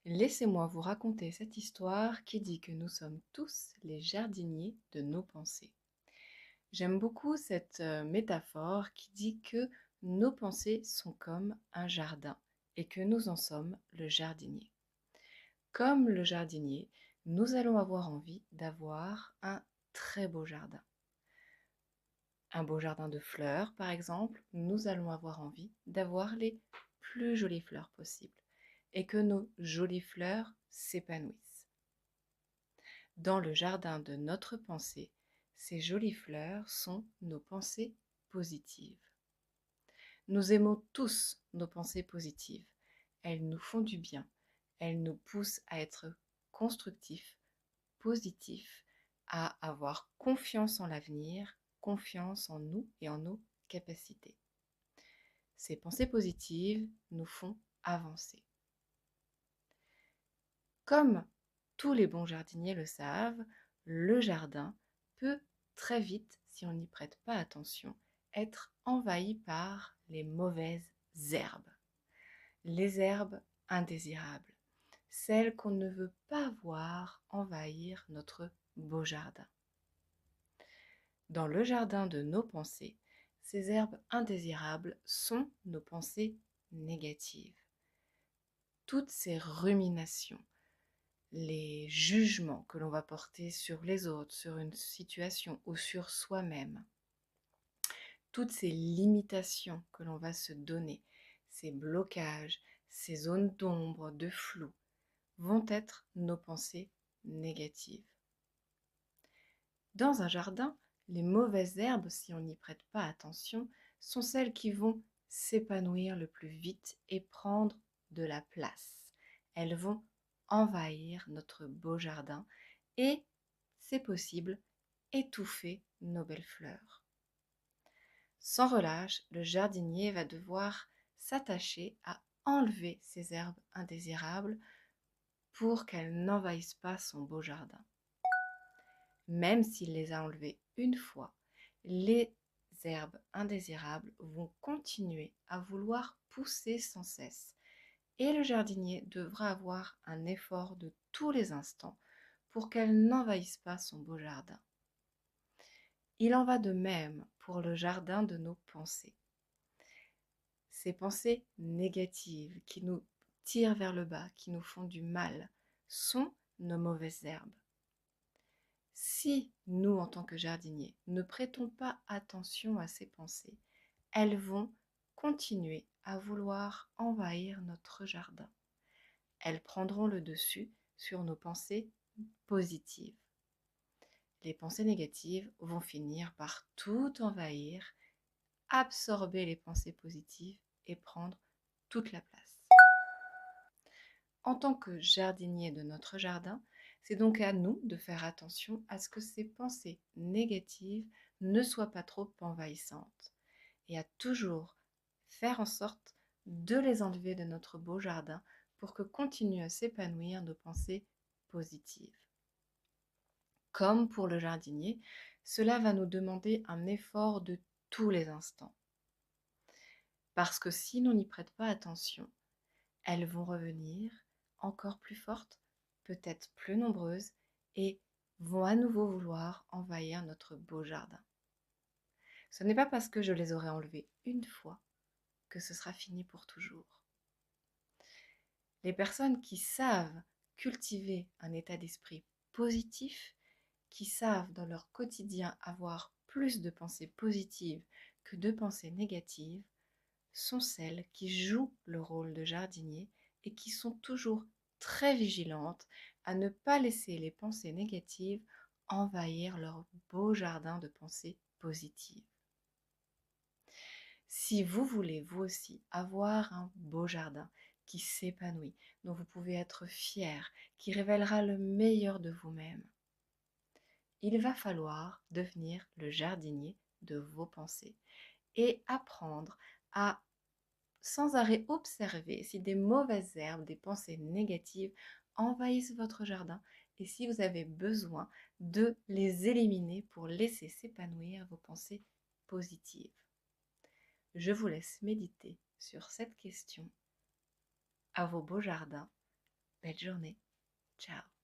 Laissez-moi vous raconter cette histoire qui dit que nous sommes tous les jardiniers de nos pensées. J'aime beaucoup cette métaphore qui dit que nos pensées sont comme un jardin et que nous en sommes le jardinier. Comme le jardinier, nous allons avoir envie d'avoir un très beau jardin. Un beau jardin de fleurs, par exemple, nous allons avoir envie d'avoir les plus jolies fleurs possibles et que nos jolies fleurs s'épanouissent. Dans le jardin de notre pensée, ces jolies fleurs sont nos pensées positives. Nous aimons tous nos pensées positives. Elles nous font du bien. Elles nous poussent à être constructifs, positifs, à avoir confiance en l'avenir, confiance en nous et en nos capacités. Ces pensées positives nous font avancer. Comme tous les bons jardiniers le savent, le jardin peut très vite, si on n'y prête pas attention, être envahi par les mauvaises herbes. Les herbes indésirables, celles qu'on ne veut pas voir envahir notre beau jardin. Dans le jardin de nos pensées, ces herbes indésirables sont nos pensées négatives. Toutes ces ruminations, les jugements que l'on va porter sur les autres, sur une situation ou sur soi-même, toutes ces limitations que l'on va se donner, ces blocages, ces zones d'ombre, de flou, vont être nos pensées négatives. Dans un jardin, les mauvaises herbes, si on n'y prête pas attention, sont celles qui vont s'épanouir le plus vite et prendre de la place. Elles vont envahir notre beau jardin et, c'est possible, étouffer nos belles fleurs. Sans relâche, le jardinier va devoir s'attacher à enlever ces herbes indésirables pour qu'elles n'envahissent pas son beau jardin. Même s'il les a enlevées une fois, les herbes indésirables vont continuer à vouloir pousser sans cesse. Et le jardinier devra avoir un effort de tous les instants pour qu'elles n'envahissent pas son beau jardin. Il en va de même pour le jardin de nos pensées. Ces pensées négatives qui nous tirent vers le bas, qui nous font du mal, sont nos mauvaises herbes. Si nous, en tant que jardiniers, ne prêtons pas attention à ces pensées, elles vont continuer à vouloir envahir notre jardin. Elles prendront le dessus sur nos pensées positives. Les pensées négatives vont finir par tout envahir, absorber les pensées positives et prendre toute la place. En tant que jardinier de notre jardin, c'est donc à nous de faire attention à ce que ces pensées négatives ne soient pas trop envahissantes et à toujours faire en sorte de les enlever de notre beau jardin pour que continuent à s'épanouir nos pensées positives. Comme pour le jardinier, cela va nous demander un effort de tous les instants. Parce que si l'on n'y prête pas attention, elles vont revenir encore plus fortes, peut-être plus nombreuses, et vont à nouveau vouloir envahir notre beau jardin. Ce n'est pas parce que je les aurai enlevées une fois que ce sera fini pour toujours. Les personnes qui savent cultiver un état d'esprit positif, qui savent dans leur quotidien avoir plus de pensées positives que de pensées négatives, sont celles qui jouent le rôle de jardinier et qui sont toujours très vigilantes à ne pas laisser les pensées négatives envahir leur beau jardin de pensées positives. Si vous voulez vous aussi avoir un beau jardin qui s'épanouit, dont vous pouvez être fier, qui révélera le meilleur de vous-même, il va falloir devenir le jardinier de vos pensées et apprendre à sans arrêt observer si des mauvaises herbes, des pensées négatives envahissent votre jardin et si vous avez besoin de les éliminer pour laisser s'épanouir vos pensées positives. Je vous laisse méditer sur cette question. À vos beaux jardins. Belle journée. Ciao.